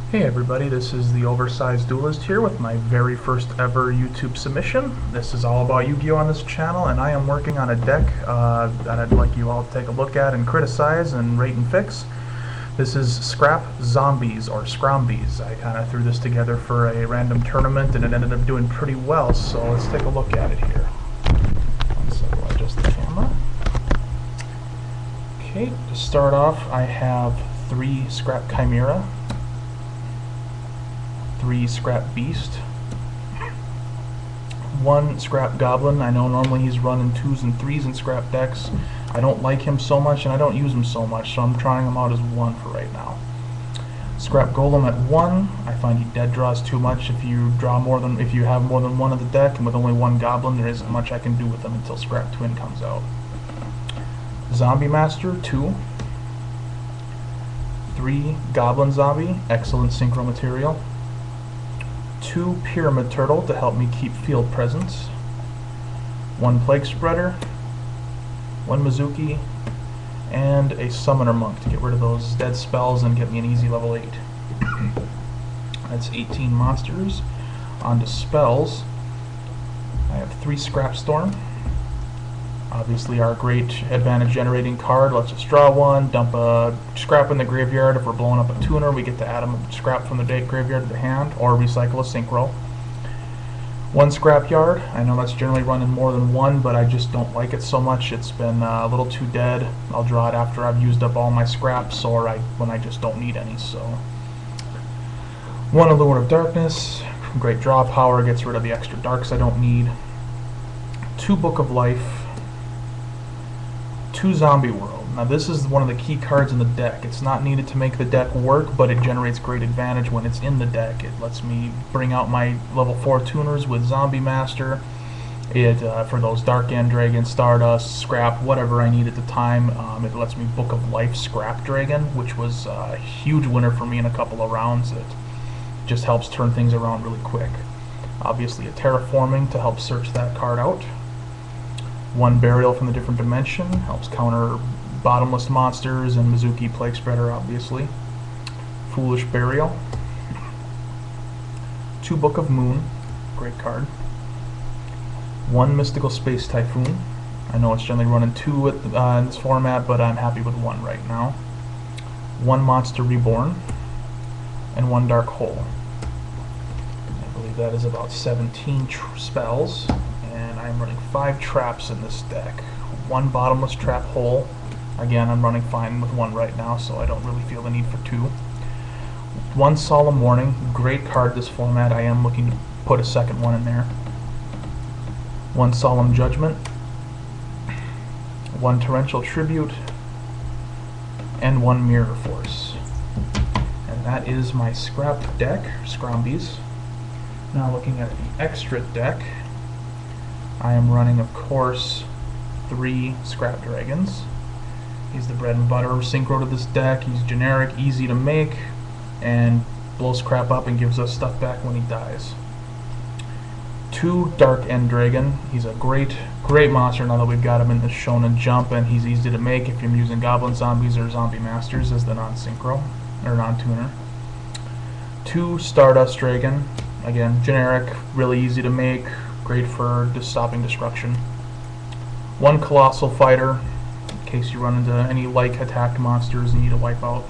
Hey everybody, this is the Oversized Duelist here with my very first ever YouTube submission. This is all about Yu-Gi-Oh! On this channel, and I am working on a deck that I'd like you all to take a look at and criticize and rate and fix. This is Scrap Zombies, or Scrombies. I kind of threw this together for a random tournament and it ended up doing pretty well, so let's take a look at it here. So I'll adjust the camera. Okay, to start off I have 3 Scrap Chimera, 3 Scrap Beast, 1 Scrap Goblin. I know normally he's running 2s and 3s in Scrap decks. I don't like him so much and I don't use him so much, so I'm trying him out as 1 for right now. Scrap Golem at 1. I find he dead draws too much. If you have more than 1 of the deck, and with only 1 Goblin, there isn't much I can do with him until Scrap Twin comes out. Zombie Master 2. 3 Goblin Zombie, excellent synchro material. 2 Pyramid Turtle to help me keep field presence, 1 Plague Spreader, 1 Mizuki, and a Summoner Monk to get rid of those dead spells and get me an easy level 8. That's 18 monsters. On to spells. I have 3 Scrap Storm. Obviously our great advantage generating card lets us draw 1, dump a scrap in the graveyard. If we're blowing up a tuner, we get to add a scrap from the graveyard to the hand, or recycle a synchro. 1 Scrapyard. I know that's generally running more than 1, but I just don't like it so much. It's been a little too dead. I'll draw it after I've used up all my scraps, or when I just don't need any. So 1 Allure of Darkness. Great draw power, gets rid of the extra darks I don't need. 2 Book of Life. 2 Zombie World. Now this is one of the key cards in the deck. It's not needed to make the deck work, but it generates great advantage when it's in the deck. It lets me bring out my level 4 tuners with Zombie Master. For those Dark End Dragon, Stardust, Scrap, whatever I need at the time. It lets me Book of Life Scrap Dragon, which was a huge winner for me in a couple of rounds. It just helps turn things around really quick. Obviously a Terraforming to help search that card out. 1 Burial from the Different Dimension, helps counter Bottomless monsters and Mizuki Plague Spreader, obviously. Foolish Burial. 2 Book of Moon, great card. 1 Mystical Space Typhoon. I know it's generally running 2 in this format, but I'm happy with 1 right now. 1 Monster Reborn, and 1 Dark Hole. I believe that is about 17 spells. And I'm running 5 traps in this deck. 1 Bottomless Trap Hole. Again, I'm running fine with 1 right now, so I don't really feel the need for 2. 1 Solemn Warning. Great card this format. I am looking to put a second one in there. 1 Solemn Judgment. 1 Torrential Tribute. And 1 Mirror Force. And that is my scrap deck, Scrombies. Now looking at the extra deck. I am running, of course, 3 Scrap Dragons. He's the bread and butter synchro to this deck. He's generic, easy to make, and blows crap up and gives us stuff back when he dies. 2 Dark End Dragon. He's a great monster now that we've got him in the Shonen Jump, and he's easy to make if you're using Goblin Zombies or Zombie Masters as the non-synchro, or non-tuner. 2 Stardust Dragon. Again, generic, really easy to make. Great for just stopping destruction. 1 Colossal Fighter, in case you run into any attacked monsters and need to wipe out.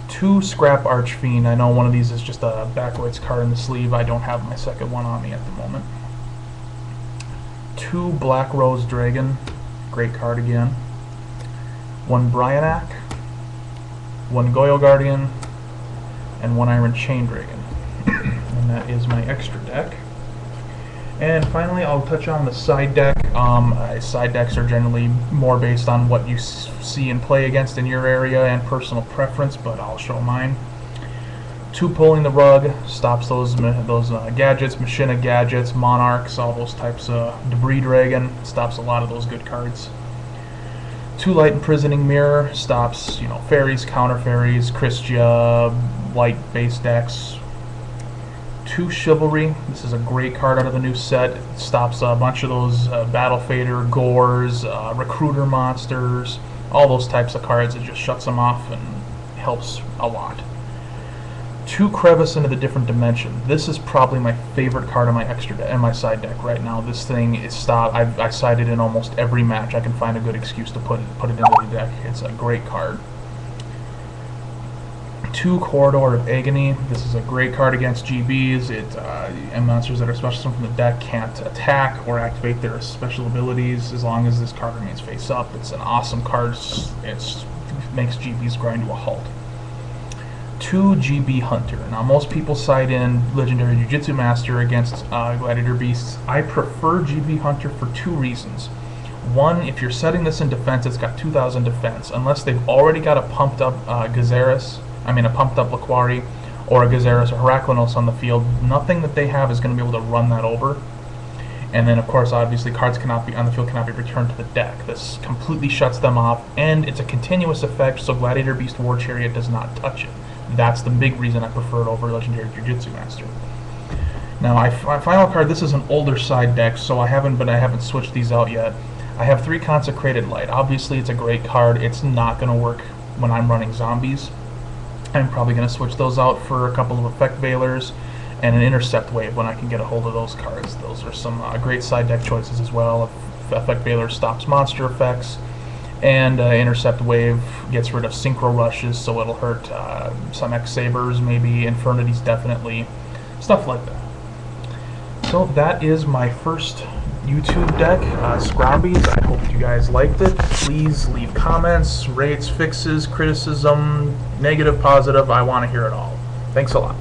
2 Scrap Archfiend. I know one of these is just a backwards card in the sleeve. I don't have my second one on me at the moment. 2 Black Rose Dragon, great card again. 1 Bryanak, 1 Goyo Guardian, and 1 Iron Chain Dragon. And that is my extra deck. And finally, I'll touch on the side deck. Side decks are generally more based on what you see and play against in your area and personal preference, but I'll show mine. 2 Pulling the Rug, stops those gadgets, Machina gadgets, Monarchs, all those types of Debris Dragon, stops a lot of those good cards. 2 Light Imprisoning Mirror, stops fairies, counter fairies, Christia, light base decks. 2 Chivalry. This is a great card out of the new set. It stops a bunch of those Battle Fader, Gores, Recruiter monsters, all those types of cards. It just shuts them off and helps a lot. 2 Crevice into the different dimension. This is probably my favorite card on my extra deck and my side deck right now. This thing is stop. I side it in almost every match. I can find a good excuse to put it into the deck. It's a great card. 2 Corridor of Agony. This is a great card against GBs. And monsters that are special from the deck can't attack or activate their special abilities as long as this card remains face up. It's an awesome card. It makes GBs grind to a halt. 2 GB Hunter. Now most people side in Legendary Jiu-Jitsu Master against Gladiator Beasts. I prefer GB Hunter for 2 reasons. One, if you're setting this in defense, it's got 2,000 defense. Unless they've already got a pumped up a pumped up Laquari or a Gazeris or Heraclinos on the field, nothing that they have is going to be able to run that over. And then, of course, obviously, cards cannot be on the field, cannot be returned to the deck. This completely shuts them off, and it's a continuous effect, so Gladiator Beast War Chariot does not touch it. That's the big reason I prefer it over Legendary Jiu-Jitsu Master. Now, my final card. This is an older side deck, so I haven't switched these out yet. I have 3 Consecrated Light. Obviously, it's a great card. It's not going to work when I'm running zombies. I'm probably going to switch those out for a couple of Effect Veilers and an Intercept Wave when I can get a hold of those cards. Those are some great side deck choices as well. Effect Veiler stops monster effects, and Intercept Wave gets rid of Synchro Rushes, so it'll hurt some X-Sabers, maybe Infernities, definitely, stuff like that. So that is my first YouTube deck, Scrombies. I hope you guys liked it. Please leave comments, rates, fixes, criticism, negative, positive. I want to hear it all. Thanks a lot.